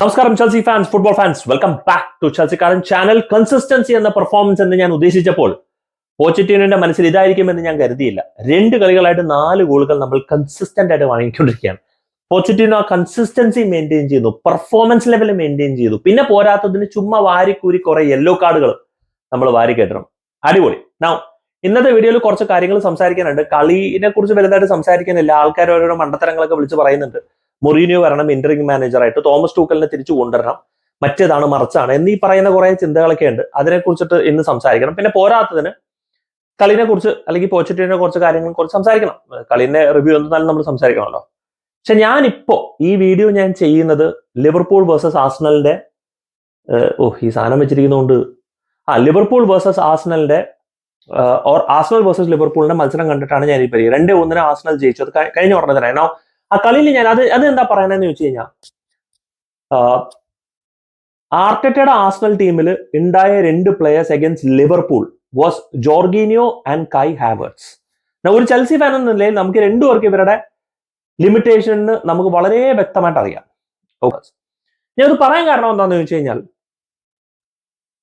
നമസ്കാരം Chelsea fans, football fans, welcome back to ചെൽസിക്കാരൻ channel. Consistency എന്ന പെർഫോമൻസ് എന്ന് ഞാൻ ഉദ്ദേശിച്ചപ്പോൾ പോച്ചറ്റിനോന്റെ മനസ്സിൽ ഇതായിരിക്കുമെന്ന് ഞാൻ കരുതിയില്ല. 2 കളികളായിട്ട് 4 ഗോളുകൾ നമ്മൾ കൺസിസ്റ്റന്റ് ആയിട്ട് വാങ്ങിക്കൊണ്ടിരിക്കുകയാണ്. പോച്ചറ്റിനോ കൺസിസ്റ്റൻസി മെയിൻറ്റെയിൻ ചെയ്യുന്നു, പെർഫോമൻസ് ലെവൽ മെയിൻറ്റെയിൻ ചെയ്തു. പിന്നെ പോരാത്തതിന് ചുമ്മാ വാരിക്കൂരി കുറെ യെല്ലോ കാർഡുകൾ നമ്മൾ വാരി കെട്ടണം. അടിപൊളി. നൗ ഇന്നത്തെ വീഡിയോയിൽ കുറച്ച് കാര്യങ്ങൾ സംസാരിക്കാനുണ്ട്. കളിയെ കുറിച്ച് വലുതായിട്ട് സംസാരിക്കുന്നില്ല. ആൾക്കാർ ഓരോരോ മണ്ടത്തരങ്ങളൊക്കെ വിളിച്ച് പറയുന്നുണ്ട്. മൊറീനിയോ വരണം ഇന്ററിംഗ് മാനേജറായിട്ട്, തോമസ് ടൂക്കലിനെ തിരിച്ചു കൊണ്ടുവരണം, മറ്റേതാണ് മറിച്ചാണ് എന്നീ പറയുന്ന കുറെ ചിന്തകളൊക്കെ ഉണ്ട്. അതിനെക്കുറിച്ചിട്ട് ഇന്ന് സംസാരിക്കണം. പിന്നെ പോരാത്തതിന് കളിനെ കുറിച്ച് അല്ലെങ്കിൽ പോച്ചറ്റിനെ കുറച്ച് കാര്യങ്ങളെ കുറിച്ച് സംസാരിക്കണം. കളിന്റെ റിവ്യൂ എന്തായാലും നമ്മൾ സംസാരിക്കണമല്ലോ. പക്ഷെ ഞാനിപ്പോ ഈ വീഡിയോ ഞാൻ ചെയ്യുന്നത് ലിവർപൂൾ വേഴ്സസ് ആഴ്സണലിന്റെ ഈ സാധനം വെച്ചിരിക്കുന്നതുകൊണ്ട് ലിവർപൂൾ വേഴ്സസ് ആഴ്സണലിന്റെ ആഴ്സണൽ വേഴ്സസ് ലിവർപൂളിന്റെ മത്സരം കണ്ടിട്ടാണ് ഞാൻ ഈ പരിഗണന. 2-1 ആഴ്സണൽ ജയിച്ചു. അത് കഴിഞ്ഞ ഉടനെ തന്നെ ആ കളിയിൽ ഞാൻ അത് എന്താ പറയണെന്ന് ചോദിച്ചു കഴിഞ്ഞാൽ, ആർട്ടറ്റയുടെ ആഴ്സണൽ ടീമിൽ ഉണ്ടായ 2 players against Liverpool was Jorginho and കൈ ഹാവേർട്സ്. ഒരു ചെൽസി ഫാൻ എന്ന നിലയിൽ നമുക്ക് 2 പേർക്ക് ഇവരുടെ ലിമിറ്റേഷന് നമുക്ക് വളരെ വ്യക്തമായിട്ട് അറിയാം. ഞാൻ ഇത് പറയാൻ കാരണം എന്താണെന്ന് ചോദിച്ചു കഴിഞ്ഞാൽ,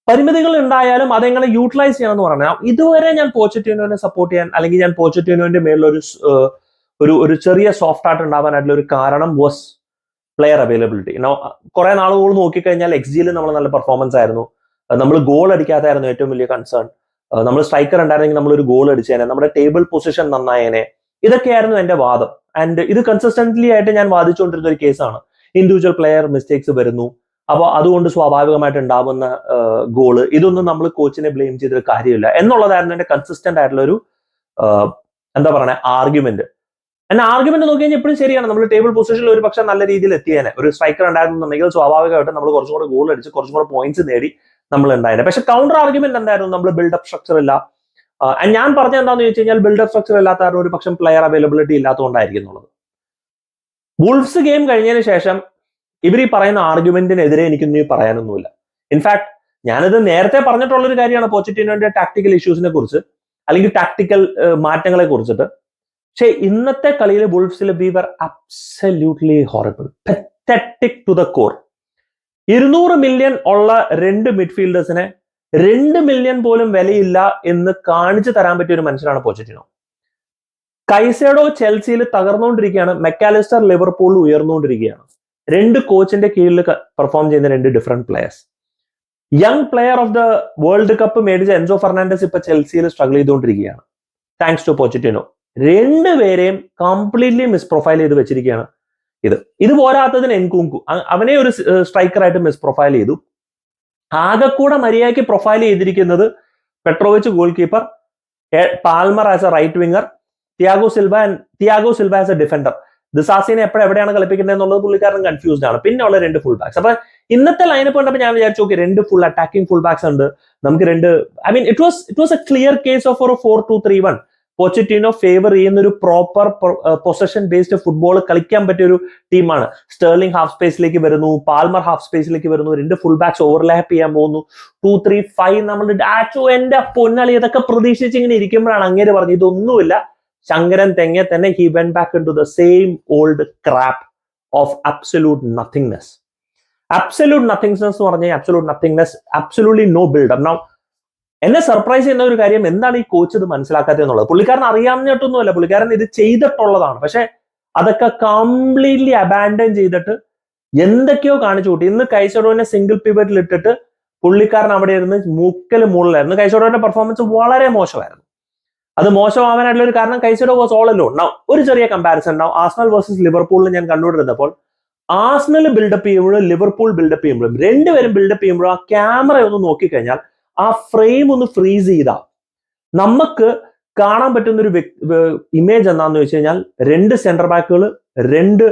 പരിമിതികൾ ഉണ്ടായാലും അതെങ്ങനെ യൂട്ടിലൈസ് ചെയ്യണമെന്ന് പറഞ്ഞാൽ, ഇതുവരെ ഞാൻ പോച്ചറ്റിനോനെ സപ്പോർട്ട് ചെയ്യാൻ അല്ലെങ്കിൽ ഞാൻ പോച്ചറ്റിനോന്റെ മേളിലൊരു ഒരു ചെറിയ സോഫ്റ്റ് ആർട്ട് ഉണ്ടാവാനായിട്ടുള്ള ഒരു കാരണം വാസ് പ്ലെയർ അവൈലബിലിറ്റി. കുറെ നാളുകൾ നോക്കിക്കഴിഞ്ഞാൽ എക്സ്ജിയിൽ നമ്മൾ നല്ല പെർഫോമൻസ് ആയിരുന്നു. നമ്മൾ ഗോൾ അടിക്കാത്തായിരുന്നു ഏറ്റവും വലിയ കൺസേൺ. നമ്മൾ സ്ട്രൈക്കർ ഉണ്ടായിരുന്നെങ്കിൽ നമ്മളൊരു ഗോൾ അടിച്ചേനെ, നമ്മുടെ ടേബിൾ പൊസിഷൻ നന്നായേനെ. ഇതൊക്കെയായിരുന്നു എന്റെ വാദം. ആൻഡ് ഇത് കൺസിസ്റ്റന്റ്ലി ആയിട്ട് ഞാൻ വാദിച്ചുകൊണ്ടിരുന്ന ഒരു കേസാണ്. ഇൻഡിവിജ്വൽ പ്ലെയർ മിസ്റ്റേക്സ് വരുന്നു, അപ്പോൾ അതുകൊണ്ട് സ്വാഭാവികമായിട്ട് ഉണ്ടാവുന്ന ഗോള്, ഇതൊന്നും നമ്മൾ കോച്ചിനെ ബ്ലെയിം ചെയ്തൊരു കാര്യമില്ല എന്നുള്ളതായിരുന്നു എന്റെ കൺസിസ്റ്റന്റ് ആയിട്ടുള്ള ഒരു എന്താ പറയുക ആർഗ്യുമെന്റ്. എന്നെ ആർഗ്യുമെന്റ് നോക്കി കഴിഞ്ഞാൽ എപ്പോഴും ശരിയാണ്. നമ്മൾ ടേബിൾ പൊസിഷനിൽ ഒരു പക്ഷേ നല്ല രീതിയിൽ എത്തിയേനെ. ഒരു സ്ട്രൈക്കർ ഉണ്ടായിരുന്നുണ്ടെങ്കിൽ സ്വാഭാവികമായിട്ട് നമ്മൾ കുറച്ചും കൂടെ ഗോൾ അടിച്ച് കുറച്ചും കൂടെ പോയിന്റ്സ് നേടി നമ്മൾ ഉണ്ടായേനെ. പക്ഷെ കൗണ്ടർ ആർഗ്യുമെന്റ് എന്തായിരുന്നു, നമ്മൾ ബിൽഡപ്പ് സ്ട്രക്ചർ ഇല്ല. ഞാൻ പറഞ്ഞ എന്താണെന്ന് ചോദിച്ചു കഴിഞ്ഞാൽ, ബിൽഡപ്പ് സ്ട്രക്ചർ ഇല്ലാത്ത ഒരു പക്ഷം പ്ലെയർ അവൈലബിലിറ്റി ഇല്ലാത്തതുകൊണ്ടായിരിക്കും എന്നുള്ളത്. വുൾഫ്സ് ഗെയിം കഴിഞ്ഞതിന് ശേഷം ഇവർ ഈ പറയുന്ന ആർഗ്യുമെന്റിനെതിരെ എനിക്കൊന്നും പറയാനൊന്നുമില്ല. ഇൻഫാക്ട് ഞാനിത് നേരത്തെ പറഞ്ഞിട്ടുള്ളൊരു കാര്യമാണ് പോച്ചറ്റിനോന്റെ ടാക്ടിക്കൽ ഇഷ്യൂസിനെ കുറിച്ച് അല്ലെങ്കിൽ ടാക്ടിക്കൽ മാറ്റങ്ങളെ കുറിച്ചിട്ട്. പക്ഷേ ഇന്നത്തെ കളിയിൽ വുൾഫ്സിൽ we were absolutely horrible, pathetic to the core. 200 million ഉള്ള 2 മിഡ്ഫീൽഡേഴ്സിനെ 2 മില്യൺ പോലും വിലയില്ല എന്ന് കാണിച്ചു തരാൻ പറ്റിയ ഒരു മനുഷ്യനാണ് പോച്ചറ്റിനോ. കൈസേഡോ ചെൽസിയിൽ തകർന്നുകൊണ്ടിരിക്കുകയാണ്, മെക്കാലിസ്റ്റർ ലിവർപൂളിൽ ഉയർന്നുകൊണ്ടിരിക്കുകയാണ്. 2 കോച്ചിന്റെ കീഴിൽ പെർഫോം ചെയ്യുന്ന 2 different players. Young player of the world cup മേടിച്ച എൻസോ ഫെർണാണ്ടസ് ഇപ്പൊ ചെൽസിയിൽ സ്ട്രഗിൾ ചെയ്തുകൊണ്ടിരിക്കുകയാണ്, താങ്ക്സ് ടു പോച്ചറ്റിനോ. 2 പേരെയും കംപ്ലീറ്റ്ലി മിസ്പ്രൊഫൈൽ ചെയ്ത് വെച്ചിരിക്കുകയാണ്. ഇത് പോരാത്തതിന് എൻകുങ്കു, അവനെ ഒരു സ്ട്രൈക്കറായിട്ട് മിസ്പ്രൊഫൈൽ ചെയ്തു. ആകെക്കൂടെ മര്യാദയ്ക്ക് പ്രൊഫൈൽ ചെയ്തിരിക്കുന്നത് Petrovic goal keeper, Palmer as a right winger, Thiago Silva as a defender. ദിസാസിനെ എവിടെയാണ് കളിപ്പിക്കുന്നത് എന്നുള്ളത് പുള്ളിക്കാരൻ കൺഫ്യൂസ്ഡ് ആണ്. പിന്നെ ഉള്ള 2 ഫുൾ ബാക്സ്. അപ്പൊ ഇന്നത്തെ ലൈനപ്പ് കണ്ടപ്പോൾ ഞാൻ വിചാരിച്ചു, okay 2 full attacking full backs ഉണ്ട് നമുക്ക്. It was A clear case of ഒരു 4-2-3-1. പോച്ചറ്റിനോ ഫേവർ ചെയ്യുന്ന ഒരു പ്രോപ്പർ പൊസഷൻ ബേസ്ഡ് ഫുട്ബോൾ കളിക്കാൻ പറ്റിയ ഒരു ടീമാണ്. സ്റ്റേർലിംഗ് ഹാഫ് സ്പേസിലേക്ക് വരുന്നു, പാൽമർ ഹാഫ് സ്പേസിലേക്ക് വരുന്നു, 2 ഫുൾ ബാക്സ് ഓവർലാപ്പ് ചെയ്യാൻ പോകുന്നു. 2-3-5 നമ്മൾ ഡാച്ചോ എന്റെ പൊന്നാളി ഇതൊക്കെ പ്രതീക്ഷിച്ച് ഇങ്ങനെ ഇരിക്കുമ്പോഴാണ് അങ്ങേര് പറഞ്ഞു ഇതൊന്നുമില്ല, ശങ്കരൻ തെങ്ങെ തന്നെ he went back into the same old crap of absolute nothingness. Absolute nothingness എന്ന് പറഞ്ഞാൽ absolute nothingness, absolutely no buildup. Now എന്നെ സർപ്രൈസ് ചെയ്യുന്ന ഒരു കാര്യം, എന്താണ് ഈ കോച്ച് ഇത് മനസ്സിലാക്കാത്തത് എന്നുള്ളത്. പുള്ളിക്കാരൻ അറിയാവുന്നിട്ടൊന്നുമല്ല, പുള്ളിക്കാരൻ ഇത് ചെയ്തിട്ടുള്ളതാണ്. പക്ഷെ അതൊക്കെ കംപ്ലീറ്റ്ലി അബാൻഡൻ ചെയ്തിട്ട് എന്തൊക്കെയോ കാണിച്ചു കൂട്ടി. ഇന്ന് കൈസഡോനെ സിംഗിൾ പിവറ്റിൽ ഇട്ടിട്ട് പുള്ളിക്കാരൻ അവിടെ ഇരുന്ന് മുക്കല് മുകളിലായിരുന്നു. കൈസഡോന്റെ പെർഫോമൻസ് വളരെ മോശമായിരുന്നു. അത് മോശമാവാനായിട്ടുള്ള ഒരു കാരണം കൈസഡോ വാസ് ഓൾ അലോൺ. ഒരു ചെറിയ കമ്പാരിസൺ ഉണ്ടാവും. ആഴ്സണൽ വേഴ്സസ് ലിവർപൂളിൽ ഞാൻ കണ്ടുകൊണ്ടിരുന്നപ്പോൾ ആഴ്സണൽ ബിൽഡപ്പ് ചെയ്യുമ്പോഴും ലിവർപൂൾ ബിൽഡപ്പ് ചെയ്യുമ്പോഴും 2 പേരും ബിൽഡപ്പ് ചെയ്യുമ്പോഴും ആ ക്യാമറ ഒന്ന് നോക്കിക്കഴിഞ്ഞാൽ ആ ഫ്രെയിം ഒന്ന് ഫ്രീസ് ചെയ്താൽ നമുക്ക് കാണാൻ പറ്റുന്ന ഒരു ഇമേജ് എന്താന്ന് വെച്ച് കഴിഞ്ഞാൽ, 2 സെന്റർ ബാക്കുകൾ, 2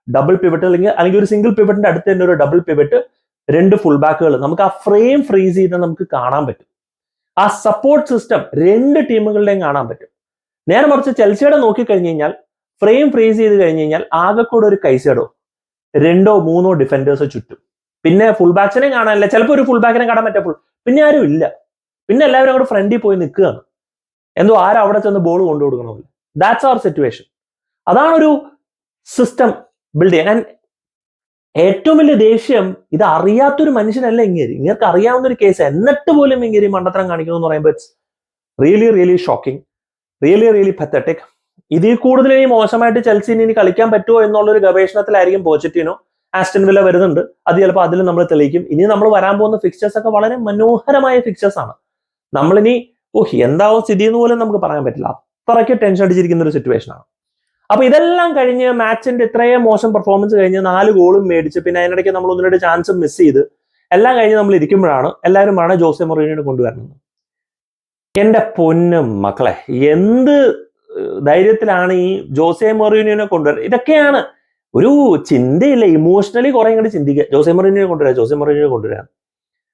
ഡബിൾ പിവറ്റ് അല്ലെങ്കിൽ ഒരു സിംഗിൾ പിവറ്റിന്റെ അടുത്ത് തന്നെ ഒരു ഡബിൾ പിവറ്റ്, 2 ഫുൾ ബാക്കുകൾ. നമുക്ക് ആ ഫ്രെയിം ഫ്രീസ് ചെയ്ത് നമുക്ക് കാണാൻ പറ്റും. ആ സപ്പോർട്ട് സിസ്റ്റം 2 ടീമുകളുടെയും കാണാൻ പറ്റും. നേരെ മറിച്ച് ചെൽസിയുടെ നോക്കിക്കഴിഞ്ഞു കഴിഞ്ഞാൽ ഫ്രെയിം ഫ്രീസ് ചെയ്ത് കഴിഞ്ഞു കഴിഞ്ഞാൽ ആകെക്കൂടെ ഒരു കൈസേഡോ, 2-3 ഡിഫൻഡേഴ്സ് ചുറ്റും. പിന്നെ ഫുൾ ബാക്സിനെ കാണാനില്ല. ചിലപ്പോൾ ഒരു ഫുൾ ബാക്കിനെ കാണാൻ പറ്റപ്പോൾ പിന്നെ ആരും ഇല്ല. പിന്നെ എല്ലാവരും അവിടെ ഫ്രണ്ടിൽ പോയി നിൽക്കുകയാണ്, എന്തോ ആരും അവിടെ ചെന്ന് ബോൾ കൊണ്ടു കൊടുക്കണമില്ല. That's our situation. അതാണ് ഒരു സിസ്റ്റം ബിൽഡ് ചെയ്യാൻ. ഏറ്റവും വലിയ ദേഷ്യം ഇത് അറിയാത്തൊരു മനുഷ്യനല്ല ഇങ്ങേർക്ക് അറിയാവുന്ന ഒരു കേസ് എന്നിട്ട് പോലും ഇങ്ങനെ മണ്ടത്തരം കാണിക്കുന്നു എന്ന് പറയുമ്പോൾ it's really really shocking, really really pathetic. ഇതിൽ കൂടുതൽ ഇനി മോശമായിട്ട് ചെൽസിന് ഇനി കളിക്കാൻ പറ്റുമോ എന്നുള്ളൊരു ഗവേഷണത്തിലായിരിക്കും പോച്ചറ്റിനോ. ആസ്റ്റൺ വില്ല വരുന്നുണ്ട്, അത് ചിലപ്പോൾ അതിൽ നമ്മൾ തെളിയിക്കും. ഇനി നമ്മൾ വരാൻ പോകുന്ന ഫിക്ചേഴ്സ് ഒക്കെ വളരെ മനോഹരമായ ഫിക്ചേഴ്സ് ആണ്. നമ്മളിനി എന്താവും സ്ഥിതി എന്ന് പോലും നമുക്ക് പറയാൻ പറ്റില്ല, അത്രയ്ക്ക് ടെൻഷൻ അടിച്ചിരിക്കുന്ന ഒരു സിറ്റുവേഷൻ ആണ്. അപ്പൊ ഇതെല്ലാം കഴിഞ്ഞ് മാച്ചിന്റെ ഇത്രയും മോശം പെർഫോമൻസ് കഴിഞ്ഞ് 4 ഗോളും മേടിച്ച് പിന്നെ അതിനിടയ്ക്ക് നമ്മൾ 1-2 ചാൻസും മിസ് ചെയ്ത് എല്ലാം കഴിഞ്ഞ് നമ്മൾ ഇരിക്കുമ്പോഴാണ് എല്ലാവരും ആണ് ജോസെ മൊറീനിയോനെ കൊണ്ടുവരുന്നത്. എന്റെ പൊന്നും മക്കളെ, എന്ത് ധൈര്യത്തിലാണ് ഈ ജോസെ മൊറീനിയോനെ കൊണ്ടുവരുന്നത്? ഇതൊക്കെയാണ് ഒരു ചിന്തയില്ല, ഇമോഷണലി കുറെ ഇങ്ങോട്ട് ചിന്തിക്കുക. ജോസെ മൊറീനിയോനെ കൊണ്ടുവരാം, ജോസെ മൊറീനിയോനെ കൊണ്ടുവരാം.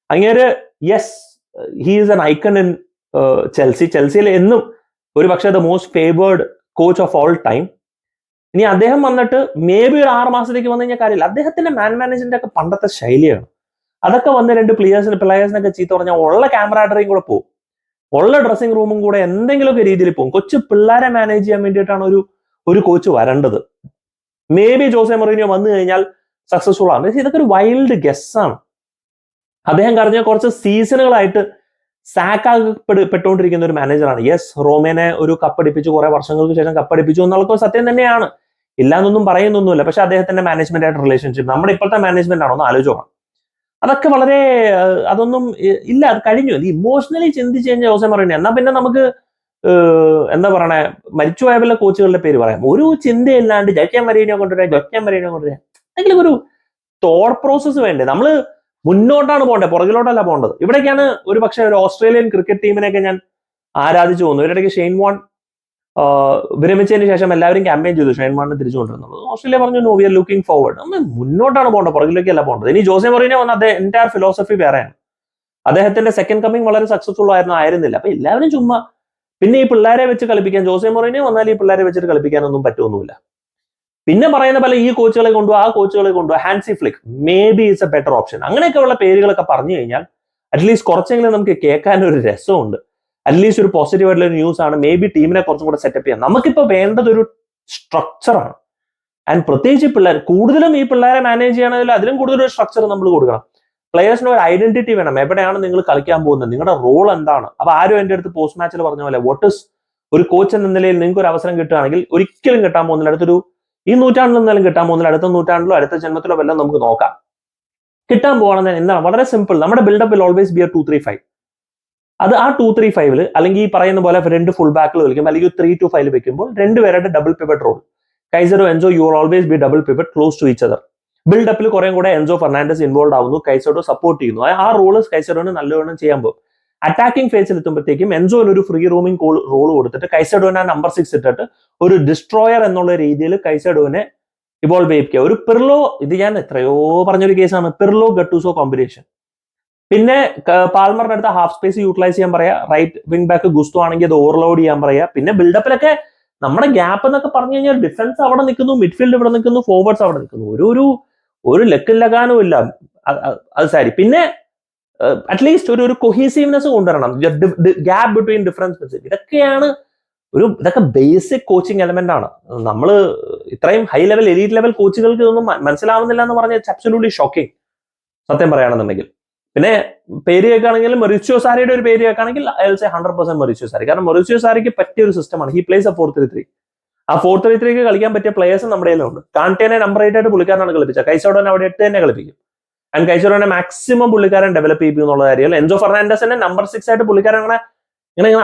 അങ്ങേര് yes he is an icon in ചെൽസിയിൽ എന്നും ഒരു പക്ഷേ the most favoured coach of all time. ഇനി അദ്ദേഹം വന്നിട്ട് മേ ബി ഒരു 6 മാസത്തേക്ക് വന്നു കഴിഞ്ഞാൽ കാര്യമില്ല. അദ്ദേഹത്തിന്റെ മാനേജ്മെന്റ് ഒക്കെ പണ്ടത്തെ ശൈലിയാണ്. അതൊക്കെ വന്ന് 2 പ്ലേയേഴ്സിനൊക്കെ ചീത്ത പറഞ്ഞാൽ ഉള്ള ക്യാമറാഡറിയും കൂടെ പോകും, ഉള്ള ഡ്രസ്സിംഗ് റൂമും കൂടെ എന്തെങ്കിലുമൊക്കെ രീതിയിൽ പോകും. കൊച്ചു പിള്ളേരെ മാനേജ് ചെയ്യാൻ വേണ്ടിയിട്ടാണ് ഒരു കോച്ച് വരേണ്ടത്. മേ ബി ജോസെ മൊറീനിയോ വന്നു കഴിഞ്ഞാൽ സക്സസ്ഫുൾ ആണ്. ഇതൊക്കെ ഒരു വൈൽഡ് ഗസ്സാണ്. അദ്ദേഹം കഴിഞ്ഞ കുറച്ച് സീസണുകളായിട്ട് സാക്കാകപ്പെട്ടുകൊണ്ടിരിക്കുന്ന ഒരു മാനേജറാണ്. യെസ്, റോമേനെ ഒരു കപ്പടിപ്പിച്ചു, കുറെ വർഷങ്ങൾക്ക് ശേഷം കപ്പടിപ്പിച്ചു എന്നുള്ളത് സത്യം തന്നെയാണ്, ഇല്ലാന്നൊന്നും പറയുന്നൊന്നുമില്ല. പക്ഷെ അദ്ദേഹത്തിന്റെ മാനേജ്മെന്റ് ആയിട്ട് റിലേഷൻഷിപ്പ് നമ്മുടെ ഇപ്പോഴത്തെ മാനേജ്മെന്റ് ആണോ എന്ന് ആലോചിച്ചോണം. അതൊക്കെ വളരെ അതൊന്നും ഇല്ല, അത് കഴിഞ്ഞു. ഇമോഷണലി ചിന്തിച്ച് കഴിഞ്ഞാൽ ജോസെ മൊറീനിയോ എന്നാ പിന്നെ നമുക്ക് എന്താ പറയണേ, മരിച്ചുപോയ വല്ല കോച്ചുകളുടെ പേര് പറയാം. ഒരു ചിന്തയില്ലാണ്ട് ജോസെ മൊറീനിയോ കൊണ്ടുവരാം, എന്തെങ്കിലും ഒരു തോട്ട് പ്രോസസ്സ് വേണ്ടേ? നമ്മള് മുന്നോട്ടാണ് പോകേണ്ടത്, പുറകിലോട്ടല്ല പോകേണ്ടത്. ഇവിടേക്കാണ് ഒരു പക്ഷേ ഒരു ഓസ്ട്രേലിയൻ ക്രിക്കറ്റ് ടീമിനെയൊക്കെ ഞാൻ ആരാധിച്ചു പോകുന്നു. ഇവരുടെ ഷെയ്ൻ വാൺ വിരമിച്ചതിന് ശേഷം എല്ലാവരും ക്യാമ്പയിൻ ചെയ്തു ഷെയ്ൻ വാണിനെ തിരിച്ചു കൊണ്ടുവരുന്നത്. ഓസ്ട്രേലിയ പറഞ്ഞു no we are looking forward. നമ്മൾ മുന്നോട്ടാണ് പോകേണ്ടത്, പുറകിലേക്കല്ല പോകേണ്ടത്. ഇനി ജോസെ മൊറീനിയോ വന്ന അദ്ദേഹം എൻറ്റയർ ഫിലോസഫി വേറെയാണ്. അദ്ദേഹത്തിന്റെ സെക്കൻഡ് കമ്മിങ് വളരെ സക്സസ്ഫുൾ ആയിരുന്നില്ല. അപ്പൊ എല്ലാവരും ചുമ്മാ പിന്നെ ഈ പിള്ളേരെ വെച്ച് കളിപ്പിക്കാൻ ജോസെ മൊറീനിയോ വന്നാൽ ഈ പിള്ളേരെ വെച്ചിട്ട് കളിപ്പിക്കാനൊന്നും പറ്റുമൊന്നുമില്ല. പിന്നെ പറയുന്ന പോലെ ഈ കോച്ചുകളെ കൊണ്ടുപോകുക, ആ കോച്ചുകളെ കൊണ്ടുപോകുക, ഹാൻസി Flick may be it's A better option. അങ്ങനെയൊക്കെയുള്ള പേരുകളൊക്കെ പറഞ്ഞു കഴിഞ്ഞാൽ അറ്റ്ലീസ്റ്റ് കുറച്ചെങ്കിലും നമുക്ക് കേൾക്കാൻ ഒരു രസമുണ്ട്. അറ്റ്ലീസ്റ്റ് ഒരു പോസിറ്റീവ് ആയിട്ടുള്ള ന്യൂസ് ആണ്. മേ ബി ടീമിനെ കുറച്ചും കൂടെ സെറ്റപ്പ് ചെയ്യാം. നമുക്കിപ്പോൾ വേണ്ടത് ഒരു സ്ട്രക്ചറാണ്. ആൻഡ് പ്രത്യേകിച്ച് പിള്ളേർ, കൂടുതലും ഈ പിള്ളേരെ മാനേജ് ചെയ്യണമെങ്കിൽ അതിലും കൂടുതൽ ഒരു സ്ട്രക്ചർ നമ്മൾ കൊടുക്കണം. പ്ലേയേഴ്സിന് ഒരു ഐഡന്റിറ്റി വേണം. എവിടെയാണ് നിങ്ങൾ കളിക്കാൻ പോകുന്നത്, നിങ്ങളുടെ റോൾ എന്താണ്? അപ്പൊ ആരും എൻ്റെ അടുത്ത് പോസ്റ്റ് മാച്ചിൽ പറഞ്ഞ പോലെ വാട്ട് ഇസ് ഒരു കോച്ച് എന്ന നിലയിൽ നിങ്ങൾക്ക് ഒരു അവസരം കിട്ടുകയാണെങ്കിൽ ഒരിക്കലും കിട്ടാൻ പോകുന്നില്ല. അടുത്തൊരു ഈ നൂറ്റാണ്ടിൽ നിന്നാലും കിട്ടാൻ പോകുന്നില്ല, അടുത്ത നൂറ്റാണ്ടിലോ അടുത്ത ജന്മത്തിലോ വല്ലതും നമുക്ക് നോക്കാം. കിട്ടാൻ പോകണമെന്ന് എന്താണ് വളരെ സിമ്പിൾ. നമ്മുടെ ബിൽഡപ്പ് വിൽ ഓൾവേസ് ബി 2-3-5. അത് ആ 2-3-5 അല്ലെങ്കിൽ ഈ പറയുന്ന പോലെ 2 ഫുൾ ബാക്കിൽ കളിക്കും, അല്ലെങ്കിൽ 3-5 വെക്കുമ്പോൾ 2 പേരുടെ double pivot role. Caicedo Enzo you will always be double pivot close to each other. ബിൽഡപ്പിൽ കുറേ കൂടെ എൻസോ ഫെർണാണ്ടസ് ഇൻവോൾവ് ആവുന്നു, കൈസഡോ സപ്പോർട്ട് ചെയ്യുന്നു. ആ റോള് കൈസഡോന് നല്ലവണ്ണം ചെയ്യാൻ പോകും. അറ്റാക്കിംഗ് ഫേസിൽ എത്തുമ്പോഴത്തേക്കും എൻസോന് ഒരു ഫ്രീ റൂമിംഗ് റോൾ കൊടുത്തിട്ട് കൈസഡോനെ നമ്പർ 6 ഇട്ടിട്ട് ഒരു ഡിസ്ട്രോയർ എന്നുള്ള രീതിയിൽ കൈസഡോനെ ഇവോൾവ് ചെയ്യിക്കുക. ഒരു പിർലോ, ഇത് ഞാൻ എത്രയോ പറഞ്ഞൊരു കേസാണ്, പിർലോ ഗട്ടൂസോ കോമ്പിനേഷൻ. പിന്നെ പാൽമറിന്റെ അടുത്ത് ഹാഫ് സ്പേസ് യൂട്ടിലൈസ് ചെയ്യാൻ പറയാ, റൈറ്റ് വിംഗ് ബാക്ക് ഗുസ്തോ ആണെങ്കിൽ അത് ഓവർലോഡ് ചെയ്യാൻ പറയാ. പിന്നെ ബിൽഡപ്പിലൊക്കെ നമ്മുടെ ഗ്യാപ്പ് എന്നൊക്കെ പറഞ്ഞു കഴിഞ്ഞാൽ ഡിഫൻസ് അവിടെ നിൽക്കുന്നു, മിഡ്ഫീൽഡ് ഇവിടെ നിൽക്കുന്നു, ഫോർവേഡ്സ് അവിടെ നിൽക്കുന്നു. ഒരു ലക്കും ലഗാനും ഇല്ല. അത് സാരി. പിന്നെ അറ്റ്ലീസ്റ്റ് ഒരു കൊഹീസീവ്നെസ് കൊണ്ടുവരണം, ഗ്യാപ്പ് ബിറ്റ്വീൻ ഡിഫറൻസ്. ഇതൊക്കെ ബേസിക് കോച്ചിങ് എലമെന്റ് ആണ്. നമ്മൾ ഇത്രയും ഹൈ ലെവൽ എലീറ്റ് ലെവൽ കോച്ചുകൾക്ക് ഇതൊന്നും മനസ്സിലാവുന്നില്ല എന്ന് പറഞ്ഞാൽ ഇറ്റ്സ് അബ്സല്യൂട്ട്ലി ഷോക്കിംഗ്, സത്യം പറയുകയാണെന്നുണ്ടെങ്കിൽ. പിന്നെ പേര് കേൾക്കുകയാണെങ്കിൽ മൊറീസിയോ സാരിയുടെ ഒരു പേര് കേൾക്കുകയാണെങ്കിൽ ഐ വിൽ സേ 100% മൊറീസിയോ സാരി. കാരണം മൊറീസിയോ സാരിക്ക് പറ്റിയ ഒരു സിസ്റ്റമാണ്. He place A 4-3-3. ആ 4-3-3 കളിക്കാൻ പറ്റിയ പ്ലേയേഴ്സ് നമ്മുടെ കയ്യിലുണ്ട്. കാന്റേനെ നമ്പർ 8 ആയിട്ട് പുള്ളിക്കാരനാണ് കളിപ്പിച്ചത്. കൈസഡോനെ അവിടെ 8 തന്നെ കളിപ്പിക്കും. ആൻഡ് കൈസഡോനെ മാക്സിമം പുള്ളിക്കാരൻ ഡെവലപ്പ് ചെയ്യും എന്നുള്ള കാര്യം. എൻസോ ഫെർണാണ്ടസിനെ നമ്പർ 6 ആയിട്ട് പുള്ളിക്കാരൻ ഇങ്ങനെ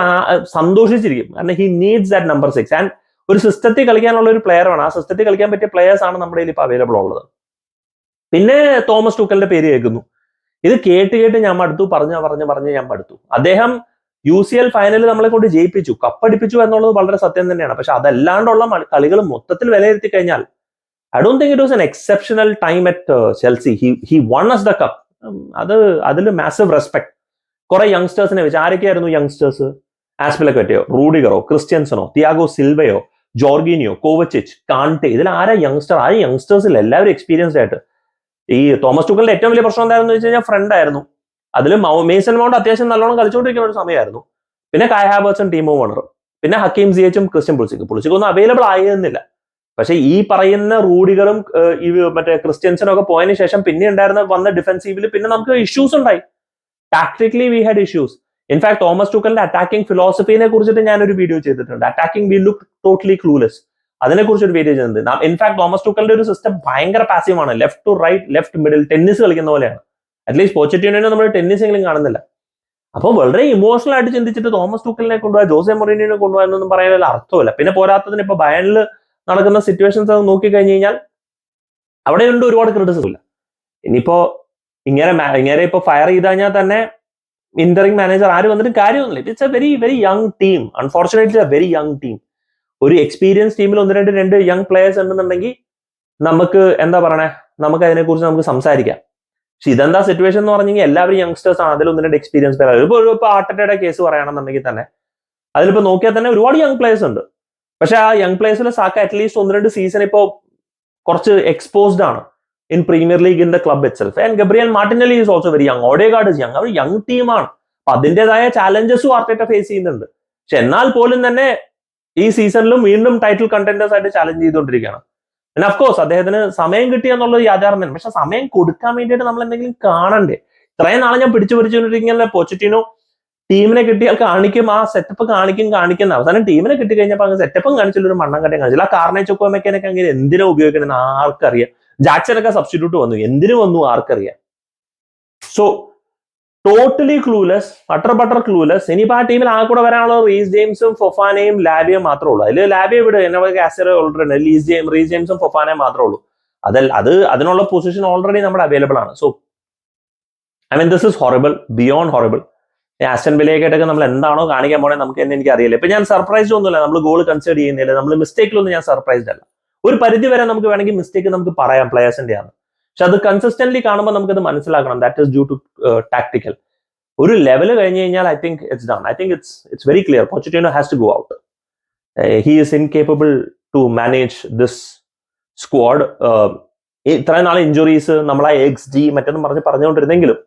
സന്തോഷിച്ചിരിക്കും. കാരണം he needs that number 6. And ഒരു സിസ്റ്റത്തിൽ കളിക്കാനുള്ള ഒരു പ്ലെയർ ആണ്. ആ സിസ്റ്റത്തിൽ കളിക്കാൻ പറ്റിയ പ്ലെയേഴ്സ് ആണ് നമ്മുടെ കയ്യിൽ ഇപ്പോൾ അവൈലബിൾ ഉള്ളത്. പിന്നെ തോമസ് ടൂക്കലിന്റെ പേര് കേൾക്കുന്നു. ഇത് കേട്ട് ഞാൻ മടുത്തു, പറഞ്ഞ് ഞാൻ മടുത്തു. അദ്ദേഹം UCL ഫൈനലിൽ നമ്മളെ കൊണ്ട് ജയിപ്പിച്ചു, കപ്പടിപ്പിച്ചു എന്നുള്ളത് വളരെ സത്യം തന്നെയാണ്. പക്ഷെ അതല്ലാണ്ടുള്ള കളികൾ മൊത്തത്തിൽ വിലയിരുത്തി കഴിഞ്ഞാൽ I don't think it was an exceptional time at Chelsea. He won us the cup. അതിൽ മാസീവ് റെസ്പെക്ട്. കുറെ യങ്സ്റ്റേഴ്സിനെ വെച്ച്, ആരൊക്കെയായിരുന്നു യങ്സ്റ്റേഴ്സ്? ആസ്പിലക്വറ്റയോ, റൂഡിഗറോ, ക്രിസ്ത്യൻസനോ, തിയാഗോ സിൽവയോ, ജോർഗീനിയോ, കോവച്ചിച്ച്, കാണ്ടെ, ഇതിൽ ആരാ യങ്സ്റ്റർ? ആ യങ്സ്റ്റേഴ്സിൽ എല്ലാവരും എക്സ്പീരിയൻസ്ഡ് ആയിട്ട്. ഈ തോമസ് ടൂക്കലിന്റെ ഏറ്റവും വലിയ പ്രശ്നം എന്തായിരുന്നു വെച്ച് കഴിഞ്ഞാൽ ഫ്രണ്ട് ആയിരുന്നു. അതിൽ മേസൺ മൗണ്ട് അത്യാവശ്യം നല്ലോണം കളിച്ചുകൊണ്ടിരിക്കുന്ന ഒരു സമയമായിരുന്നു. പിന്നെ കായ് ഹാവേർട്സും ടീമോ വേണറും, പിന്നെ ഹക്കീം സിയച്ചും ക്രിസ്ത്യൻ പുളിസിക്കും ഒന്നും അവൈലബിൾ ആയിരുന്നില്ല. പക്ഷെ ഈ പറയുന്ന റൂഡികളും ഈ മറ്റേ ക്രിസ്ത്യൻസിനും ഒക്കെ പോയതിനു ശേഷം പിന്നെ വന്ന ഡിഫെൻസീവിൽ പിന്നെ നമുക്ക് ഇഷ്യൂസ് ഉണ്ടായി. Tactically we had issues. In fact Thomas ടുക്കലിന്റെ അറ്റാക്കിംഗ് ഫിലോസഫിനെ കുറിച്ചിട്ട് ഞാനൊരു വീഡിയോ ചെയ്തിട്ടുണ്ട്. Attacking we look totally clueless. അതിനെക്കുറിച്ച് ഒരു വീഡിയോ ചെയ്യുന്നുണ്ട്. ഇൻഫാക്ട് തോമസ് ടുക്കലിന്റെ ഒരു സിസ്റ്റം ഭയങ്കര പാസീവ് ആണ്. Left to right, left middle, tennis കളിക്കുന്ന പോലെയാണ്. അറ്റ്ലീസ്റ്റ് പോച്ചറ്റിനോനെ നമ്മൾ ടെന്നീസെങ്കിലും കാണുന്നില്ല. അപ്പോൾ വളരെ ഇമോഷണൽ ആയിട്ട് ചിന്തിച്ചിട്ട് തോമസ് ടുക്കലിനെ കൊണ്ടുപോയി ജോസെ മൊറീനിയോനെ കൊണ്ടുപോയെന്നൊന്നും പറയാനുള്ള അർത്ഥമില്ല. പിന്നെ പോരാത്തതിന് ഇപ്പൊ ബയണിൽ നടക്കുന്ന സിറ്റുവേഷൻസ് നോക്കി കഴിഞ്ഞു കഴിഞ്ഞാൽ അവിടെയുണ്ട് ഒരുപാട് ക്രിറ്റിസിസം ഇല്ല. ഇനിയിപ്പോ ഇങ്ങനെ ഇപ്പൊ ഫയർ ചെയ്ത് കഴിഞ്ഞാൽ തന്നെ ഇന്ററിംഗ് മാനേജർ ആര് വന്നിട്ട് കാര്യമൊന്നുമില്ല. It's A very very young team. Unfortunately A very young team. ഒരു എക്സ്പീരിയൻസ് ടീമിൽ രണ്ട് യങ് പ്ലേയേഴ്സ് ഉണ്ടെന്നുണ്ടെങ്കിൽ നമുക്ക് എന്താ പറയണേ, നമുക്ക് അതിനെക്കുറിച്ച് നമുക്ക് സംസാരിക്കാം. പക്ഷെ ഇതെന്താ സിറ്റുവേഷൻ എന്ന് പറഞ്ഞു കഴിഞ്ഞാൽ എല്ലാവരും യങ്സ്റ്റേഴ്സ് ആണ്. അതിൽ എക്സ്പീരിയൻസ് പ്ലെയർ. ഇപ്പൊ ആർട്ടറ്റയുടെ കേസ് പറയുകയാണെന്നുണ്ടെങ്കിൽ തന്നെ അതിലിപ്പോ നോക്കിയാൽ തന്നെ ഒരുപാട് യങ് പ്ലേയേഴ്സ് ഉണ്ട്. പക്ഷെ ആ യങ് പ്ലേയേഴ്സിൽ സാക്ക അറ്റ്ലീസ്റ്റ് 1-2 സീസൺ ഇപ്പോ കുറച്ച് എക്സ്പോസ്ഡ് ആണ് in premier league in the club itself. And Gabriel Martinelli is also very young. Odegaard is young. അവർ യങ് ടീമാണ്. അപ്പൊ അതിൻ്റെതായ ചാലഞ്ചസും ആർട്ടറ്റ ഫേസ് ചെയ്യുന്നുണ്ട്. പക്ഷെ എന്നാൽ പോലും തന്നെ ഈ സീസണിലും വീണ്ടും ടൈറ്റിൽ കണ്ടന്റേഴ്സ് ആയിട്ട് ചാലഞ്ച് ചെയ്തുകൊണ്ടിരിക്കുകയാണ്. പിന്നെ അഫ്കോഴ്സ് അദ്ദേഹത്തിന് സമയം കിട്ടിയ എന്നുള്ളത് യാഥാർത്ഥ്യം. പക്ഷെ സമയം കൊടുക്കാൻ വേണ്ടിയിട്ട് നമ്മൾ എന്തെങ്കിലും കാണണ്ടേ? ഇത്രയും നാളെ ഞാൻ പിടിച്ചുപറിച്ചുകൊണ്ടിരിക്കുന്ന പോച്ചറ്റിനോ ടീമിനെ കിട്ടിയാൽ കാണിക്കും, ആ സെറ്റപ്പ് കാണിക്കുന്ന അവസാനം ടീമിനെ കിട്ടി കഴിഞ്ഞപ്പോൾ അങ്ങ് സെറ്റപ്പും കാണിച്ചില്ല, ഒരു മണ്ണം കട്ടയും കാണിച്ചില്ല. ആ കാർണേച്ചൊക്കോ മെക്കാനൊക്കെ അങ്ങനെ എന്തിനാ ഉപയോഗിക്കണമെന്ന് ആർക്കറിയാം. ജാക്സനൊക്കെ സബ്സ്റ്റിറ്റ്യൂട്ട് വന്നു, എന്തിനു വന്നു ആർക്കറിയാം. So totally clueless, butter clueless. ഇനിയിപ്പോ ആ ടീമിൽ ആ കൂടെ വരാനുള്ള റീസ് ജെയിംസും ഫൊഫാനയും ലാബിയും മാത്രമേ ഉള്ളൂ. അതിൽ ലാബിയെ വിട്, ഓൾറെഡി റീസ് ജെയിംസും ഫൊഫാനയും മാത്രമേ ഉള്ളൂ. അതിനുള്ള പൊസിഷൻ ഓൾറെഡി നമ്മുടെ അവൈലബിൾ ആണ്. So I mean this is horrible, beyond horrible. Aston വില്ലയൊക്കെയായിട്ടൊക്കെ നമ്മൾ എന്താണോ കാണിക്കാൻ പോണേ നമുക്ക് തന്നെ എനിക്ക് അറിയില്ല. ഇപ്പൊ ഞാൻ സർപ്രൈസ്ഡ് ഒന്നുമില്ല, നമ്മൾ ഗോൾ കൺസിഡർ ചെയ്യുന്നില്ല, നമ്മൾ മിസ്റ്റേക്കിലൊന്നും ഞാൻ സർപ്രൈസ്ഡ് അല്ല. ഒരു പരിധി വരെ നമുക്ക് വേണമെങ്കിൽ മിസ്റ്റേക്ക് നമുക്ക് പറയാം പ്ലേയേഴ്സിന്റെ ആണ്. പക്ഷെ അത് കൺസിസ്റ്റന്റ്ലി കാണുമ്പോൾ നമുക്കത് മനസ്സിലാക്കണം. That is due to tactical. ഒരു ലെവല് കഴിഞ്ഞ് കഴിഞ്ഞാൽ I think it's done. I think it's very clear. Pochettino has to go out. He is incapable to manage this squad. ഇത്രയും നാളെ ഇഞ്ചുറീസ്, നമ്മളെ XG മറ്റൊന്നും പറഞ്ഞുകൊണ്ടിരുന്നെങ്കിലും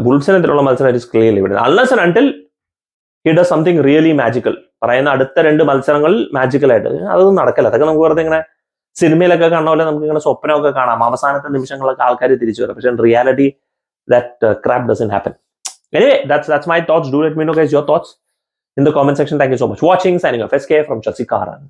വുൾഫ്സിനെതിരെയുള്ള മത്സരം ഇറ്റ് ഇസ് ക്ലിയർലി ഇവിടെ. Unless and until he does something really magical. പറയുന്ന അടുത്ത 2 മത്സരങ്ങളിൽ മാജിക്കലായിട്ട് അതൊന്നും നടക്കില്ല. അതൊക്കെ നമുക്ക് വെറുതെ ഇങ്ങനെ സിനിമയിലൊക്കെ കാണുന്ന പോലെ നമുക്ക് ഇങ്ങനെ സ്വപ്നമൊക്കെ കാണാം. അവസാനത്തെ നിമിഷങ്ങളൊക്കെ ആൾക്കാർ തിരിച്ചു വരാം. പക്ഷെ reality that crap doesn't happen. Anyway, that's my thoughts. Do let me know guys your thoughts in the comment section. Thank you so much for watching. Signing off, SK from Chelsea Karan.